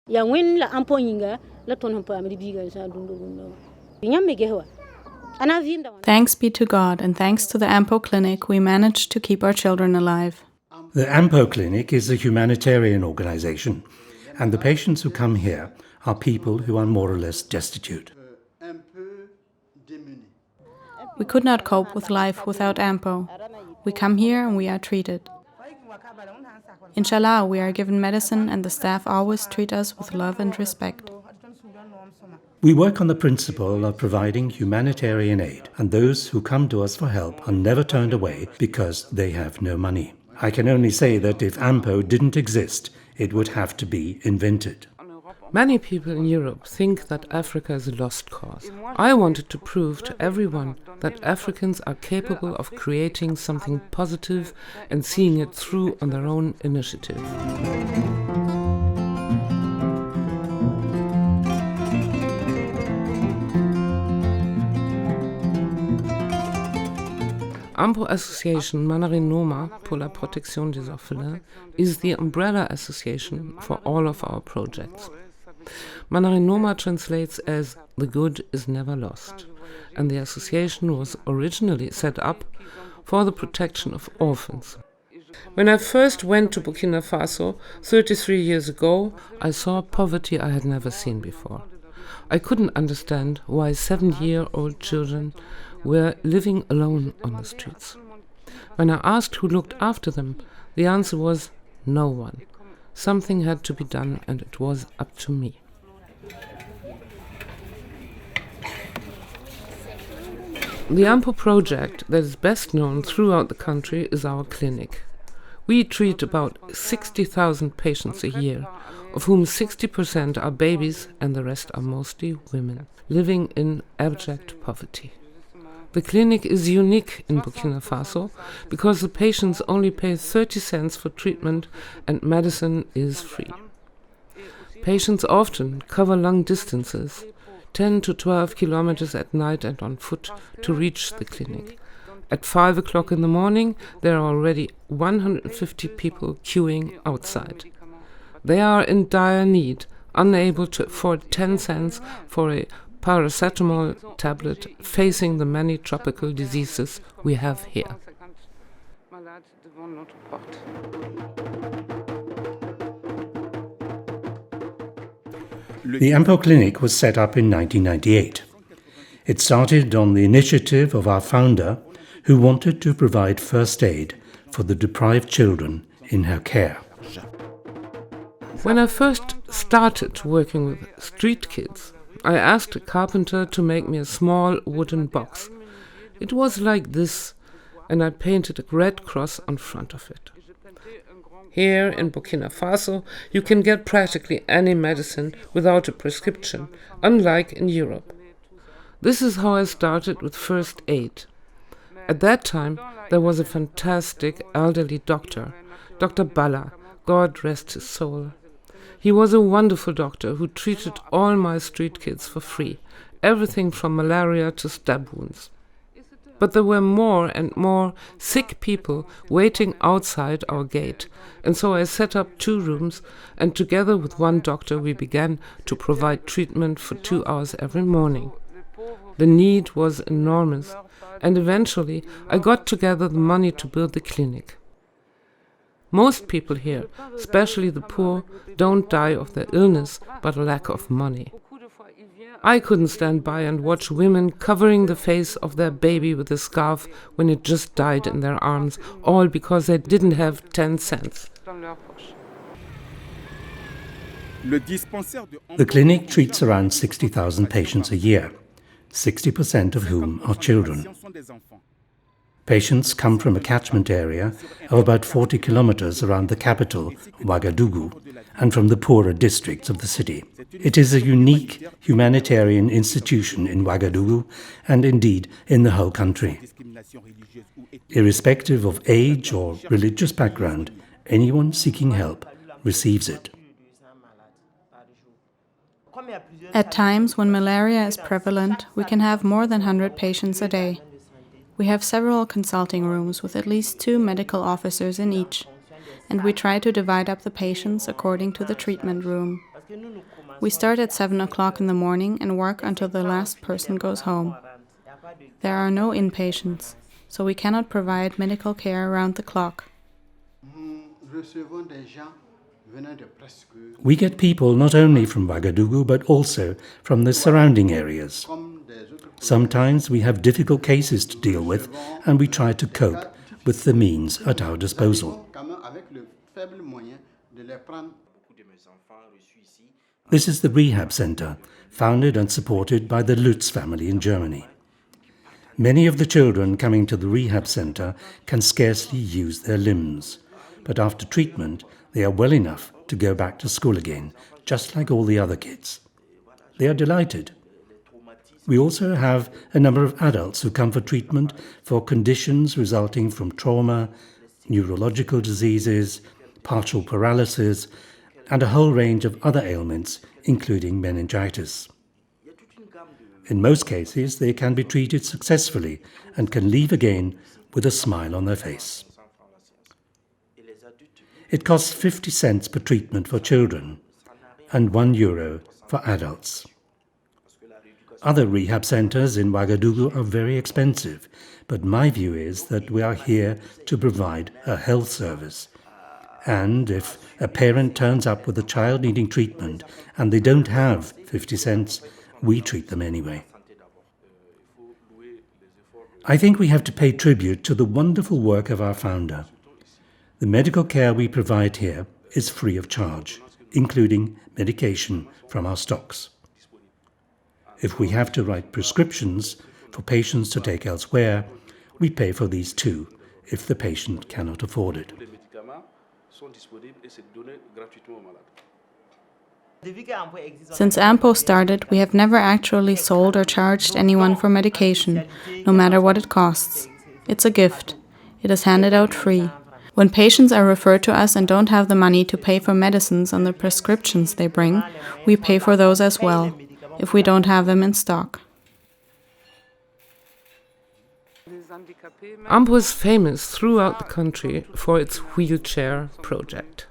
Thanks be to God, and thanks to the Ampo Clinic, we managed to keep our children alive. The Ampo Clinic is a humanitarian organization, and the patients who come here are people who are more or less destitute. We could not cope with life without Ampo. We come here and we are treated. Inshallah, we are given medicine and the staff always treat us with love and respect. We work on the principle of providing humanitarian aid, and those who come to us for help are never turned away because they have no money. I can only say that if Ampo didn't exist, it would have to be invented. Many people in Europe think that Africa is a lost cause. I wanted to prove to everyone that Africans are capable of creating something positive and seeing it through on their own initiative. Ampo Association Managré Nooma pour la protection des orphelins is the umbrella association for all of our projects. Managré Nooma translates as "the good is never lost", and the association was originally set up for the protection of orphans. When I first went to Burkina Faso 33 years ago, I saw poverty I had never seen before. I couldn't understand why 7-year-old children were living alone on the streets. When I asked who looked after them, the answer was no one. Something had to be done, and it was up to me. The Ampo project that is best known throughout the country is our clinic. We treat about 60,000 patients a year, of whom 60% are babies and the rest are mostly women, living in abject poverty. The clinic is unique in Burkina Faso because the patients only pay 30 cents for treatment and medicine is free. Patients often cover long distances, 10 to 12 kilometers at night and on foot to reach the clinic. At 5 o'clock in the morning, there are already 150 people queuing outside. They are in dire need, unable to afford 10 cents for a paracetamol tablet, facing the many tropical diseases we have here. The Ampo Clinic was set up in 1998. It started on the initiative of our founder, who wanted to provide first aid for the deprived children in her care. When I first started working with street kids, I asked a carpenter to make me a small wooden box. It was like this, and I painted a red cross on front of it. Here in Burkina Faso, you can get practically any medicine without a prescription, unlike in Europe. This is how I started with first aid. At that time, there was a fantastic elderly doctor, Dr. Balla, God rest his soul. He was a wonderful doctor who treated all my street kids for free, everything from malaria to stab wounds. But there were more and more sick people waiting outside our gate, and so I set up 2 rooms, and together with one doctor we began to provide treatment for 2 hours every morning. The need was enormous, and eventually I got together the money to build the clinic. Most people here, especially the poor, don't die of their illness, but a lack of money. I couldn't stand by and watch women covering the face of their baby with a scarf when it just died in their arms, all because they didn't have 10 cents. The clinic treats around 60,000 patients a year, 60% of whom are children. Patients come from a catchment area of about 40 kilometers around the capital, Ouagadougou, and from the poorer districts of the city. It is a unique humanitarian institution in Ouagadougou and indeed in the whole country. Irrespective of age or religious background, anyone seeking help receives it. At times when malaria is prevalent, we can have more than 100 patients a day. We have several consulting rooms with at least 2 medical officers in each, and we try to divide up the patients according to the treatment room. We start at 7 o'clock in the morning and work until the last person goes home. There are no inpatients, so we cannot provide medical care around the clock. We get people not only from Ouagadougou but also from the surrounding areas. Sometimes we have difficult cases to deal with and we try to cope with the means at our disposal. This is the rehab center, founded and supported by the Lutz family in Germany. Many of the children coming to the rehab center can scarcely use their limbs, but after treatment they are well enough to go back to school again, just like all the other kids. They are delighted. We also have a number of adults who come for treatment for conditions resulting from trauma, neurological diseases, partial paralysis, and a whole range of other ailments, including meningitis. In most cases, they can be treated successfully and can leave again with a smile on their face. It costs 50 cents per treatment for children and €1 for adults. Other rehab centers in Ouagadougou are very expensive, but my view is that we are here to provide a health service. And if a parent turns up with a child needing treatment and they don't have 50 cents, we treat them anyway. I think we have to pay tribute to the wonderful work of our founder. The medical care we provide here is free of charge, including medication from our stocks. If we have to write prescriptions for patients to take elsewhere, we pay for these too, if the patient cannot afford it. Since Ampo started, we have never actually sold or charged anyone for medication, no matter what it costs. It's a gift. It is handed out free. When patients are referred to us and don't have the money to pay for medicines and the prescriptions they bring, we pay for those as well, if we don't have them in stock. Ampo is famous throughout the country for its wheelchair project.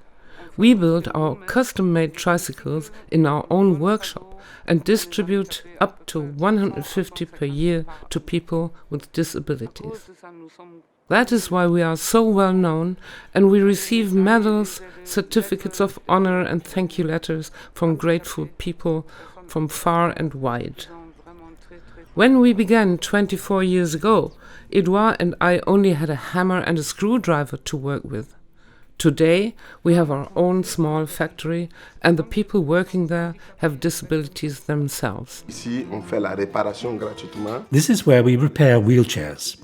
We build our custom-made tricycles in our own workshop and distribute up to 150 per year to people with disabilities. That is why we are so well known, and we receive medals, certificates of honor and thank you letters from grateful people from far and wide. When we began 24 years ago, Edouard and I only had a hammer and a screwdriver to work with. Today, we have our own small factory, and the people working there have disabilities themselves. This is where we repair wheelchairs.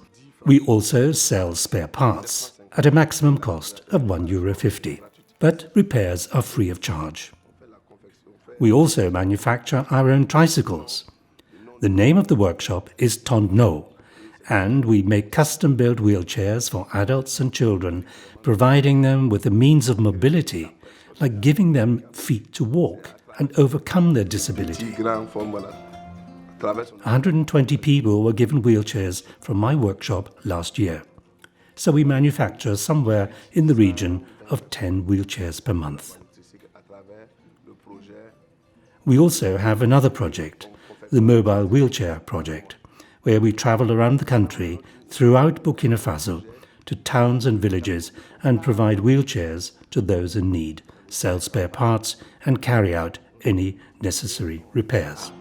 We also sell spare parts at a maximum cost of €1.50, but repairs are free of charge. We also manufacture our own tricycles. The name of the workshop is Tondno, and we make custom-built wheelchairs for adults and children, providing them with a means of mobility, like giving them feet to walk and overcome their disability. 120 people were given wheelchairs from my workshop last year. So we manufacture somewhere in the region of 10 wheelchairs per month. We also have another project, the Mobile Wheelchair Project, where we travel around the country throughout Burkina Faso to towns and villages and provide wheelchairs to those in need, sell spare parts and carry out any necessary repairs.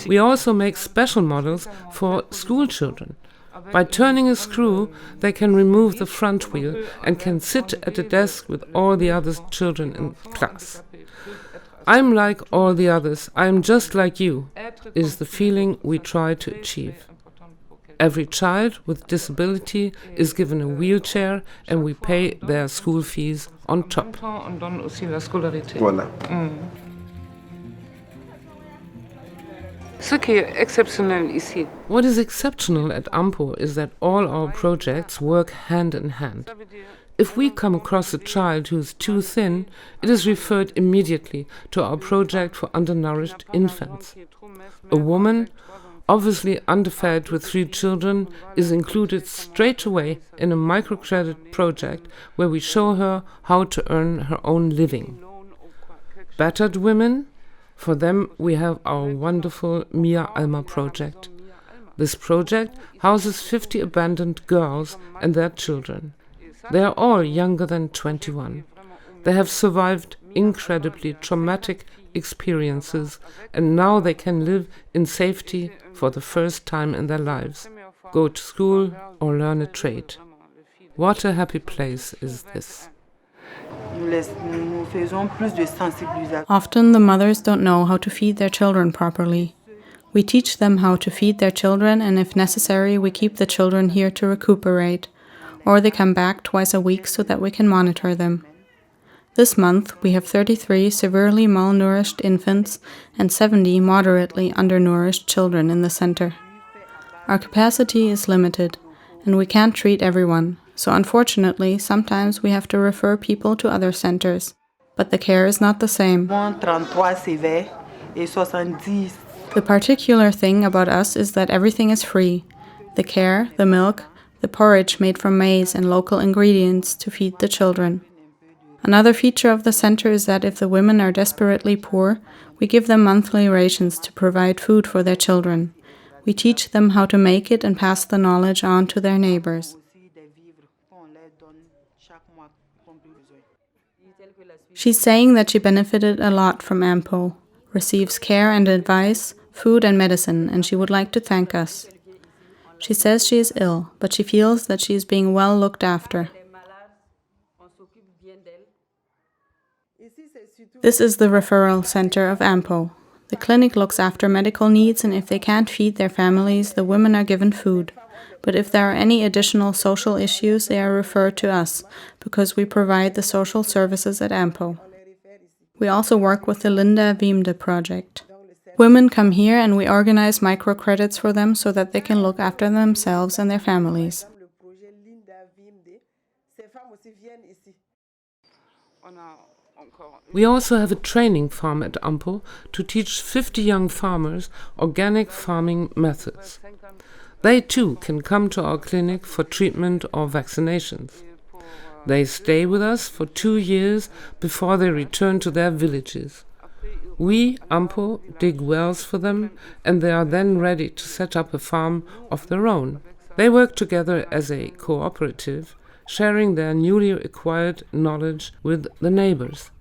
We also make special models for school children. By turning a screw, they can remove the front wheel and can sit at a desk with all the other children in class. I'm like all the others, I'm just like you, is the feeling we try to achieve. Every child with disability is given a wheelchair and we pay their school fees on top. What is exceptional at Ampo is that all our projects work hand in hand. If we come across a child who is too thin, it is referred immediately to our project for undernourished infants. A woman obviously underfed with 3 children, is included straight away in a microcredit project where we show her how to earn her own living. Battered women? For them we have our wonderful Mia Alma project. This project houses 50 abandoned girls and their children. They are all younger than 21. They have survived incredibly traumatic experiences, and now they can live in safety for the first time in their lives, go to school or learn a trade. What a happy place is this. Often the mothers don't know how to feed their children properly. We teach them how to feed their children, and if necessary, we keep the children here to recuperate, or they come back twice a week so that we can monitor them. This month, we have 33 severely malnourished infants and 70 moderately undernourished children in the center. Our capacity is limited, and we can't treat everyone, so unfortunately, sometimes we have to refer people to other centers, but the care is not the same. The particular thing about us is that everything is free: the care, the milk, the porridge made from maize and local ingredients to feed the children. Another feature of the center is that if the women are desperately poor, we give them monthly rations to provide food for their children. We teach them how to make it and pass the knowledge on to their neighbors. She's saying that she benefited a lot from Ampo, receives care and advice, food and medicine, and she would like to thank us. She says she is ill, but she feels that she is being well looked after. This is the referral center of Ampo. The clinic looks after medical needs, and if they can't feed their families, the women are given food. But if there are any additional social issues, they are referred to us, because we provide the social services at Ampo. We also work with the Linda Wiemde project. Women come here and we organize microcredits for them so that they can look after themselves and their families. We also have a training farm at Ampo to teach 50 young farmers organic farming methods. They too can come to our clinic for treatment or vaccinations. They stay with us for 2 years before they return to their villages. We, Ampo, dig wells for them, and they are then ready to set up a farm of their own. They work together as a cooperative, sharing their newly acquired knowledge with the neighbors.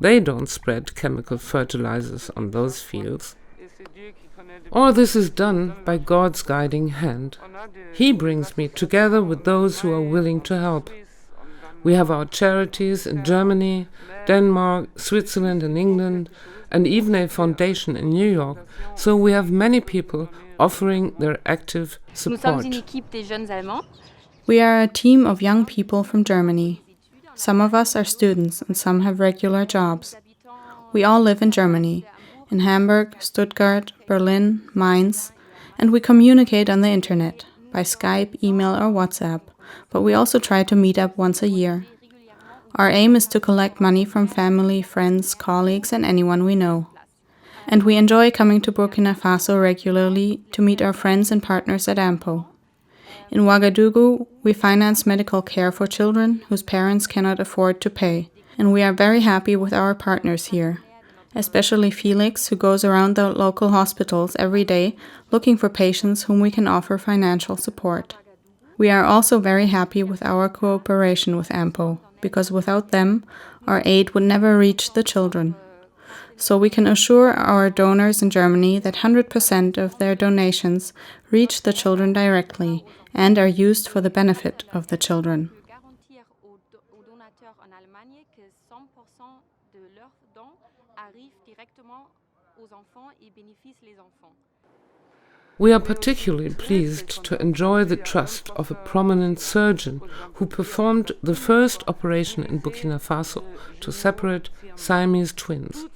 They don't spread chemical fertilizers on those fields. All this is done by God's guiding hand. He brings me together with those who are willing to help. We have our charities in Germany, Denmark, Switzerland and England, and even a foundation in New York, so we have many people offering their active support. We are a team of young people from Germany. Some of us are students and some have regular jobs. We all live in Germany, in Hamburg, Stuttgart, Berlin, Mainz, and we communicate on the internet, by Skype, email or WhatsApp, but we also try to meet up once a year. Our aim is to collect money from family, friends, colleagues and anyone we know. And we enjoy coming to Burkina Faso regularly to meet our friends and partners at Ampo. In Ouagadougou, we finance medical care for children whose parents cannot afford to pay, and we are very happy with our partners here, especially Felix, who goes around the local hospitals every day looking for patients whom we can offer financial support. We are also very happy with our cooperation with Ampo, because without them, our aid would never reach the children. So we can assure our donors in Germany that 100% of their donations reach the children directly and are used for the benefit of the children. We are particularly pleased to enjoy the trust of a prominent surgeon who performed the first operation in Burkina Faso to separate Siamese twins.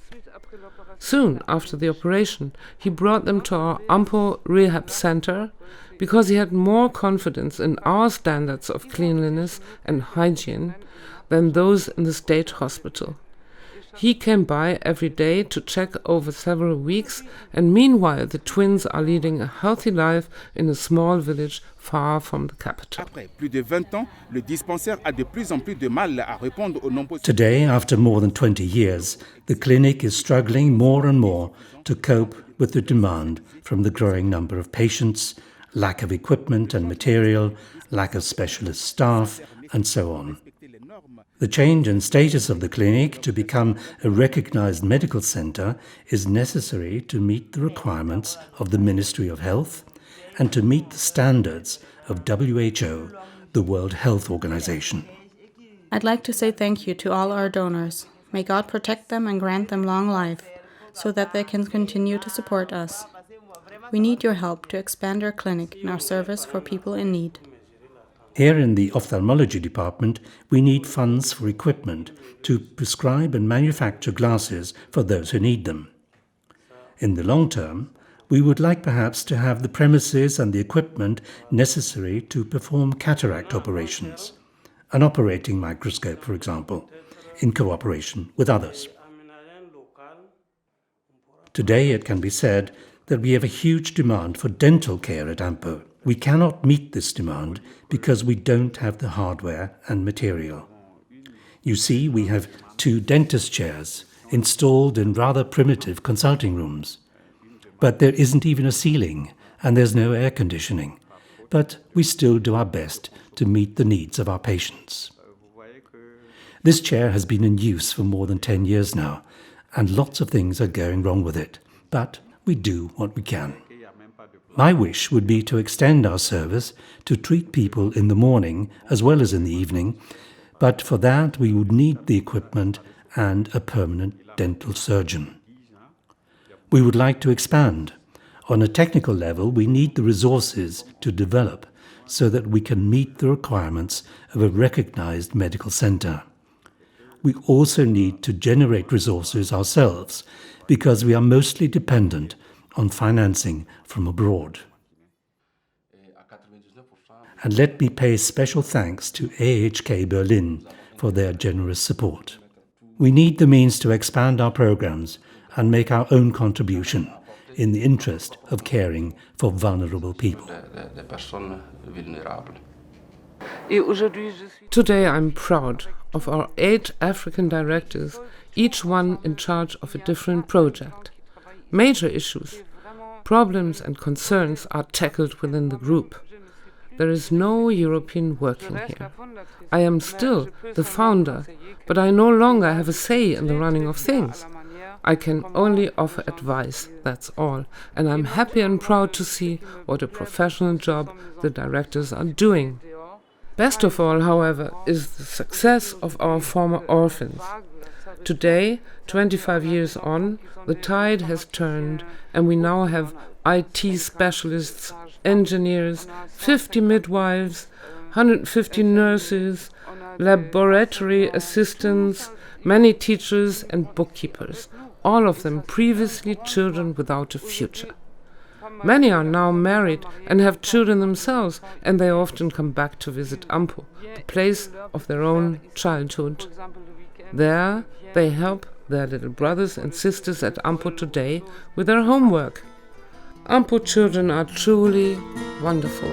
Soon after the operation, he brought them to our Ampo Rehab Center because he had more confidence in our standards of cleanliness and hygiene than those in the state hospital. He came by every day to check over several weeks, and meanwhile the twins are leading a healthy life in a small village far from the capital. Today, after more than 20 years, the clinic is struggling more and more to cope with the demand from the growing number of patients, lack of equipment and material, lack of specialist staff, and so on. The change in status of the clinic to become a recognized medical center is necessary to meet the requirements of the Ministry of Health and to meet the standards of WHO, the World Health Organization. I'd like to say thank you to all our donors. May God protect them and grant them long life, so that they can continue to support us. We need your help to expand our clinic and our service for people in need. Here in the ophthalmology department, we need funds for equipment to prescribe and manufacture glasses for those who need them. In the long term, we would like perhaps to have the premises and the equipment necessary to perform cataract operations, an operating microscope, for example, in cooperation with others. Today it can be said that we have a huge demand for dental care at Ampo. We cannot meet this demand because we don't have the hardware and material. You see, we have 2 dentist chairs installed in rather primitive consulting rooms. But there isn't even a ceiling and there's no air conditioning. But we still do our best to meet the needs of our patients. This chair has been in use for more than 10 years now, and lots of things are going wrong with it. But we do what we can. My wish would be to extend our service to treat people in the morning as well as in the evening, but for that we would need the equipment and a permanent dental surgeon. We would like to expand. On a technical level, we need the resources to develop so that we can meet the requirements of a recognized medical center. We also need to generate resources ourselves because we are mostly dependent on financing from abroad. And let me pay special thanks to AHK Berlin for their generous support. We need the means to expand our programs and make our own contribution in the interest of caring for vulnerable people. Today I'm proud of our 8 African directors, each one in charge of a different project. Major issues, problems and concerns are tackled within the group. There is no European working here. I am still the founder, but I no longer have a say in the running of things. I can only offer advice, that's all, and I'm happy and proud to see what a professional job the directors are doing. Best of all, however, is the success of our former orphans. Today, 25 years on, the tide has turned and we now have IT specialists, engineers, 50 midwives, 150 nurses, laboratory assistants, many teachers and bookkeepers, all of them previously children without a future. Many are now married and have children themselves, and they often come back to visit Ampo, the place of their own childhood. There, they help their little brothers and sisters at Ampo today with their homework. Ampo children are truly wonderful.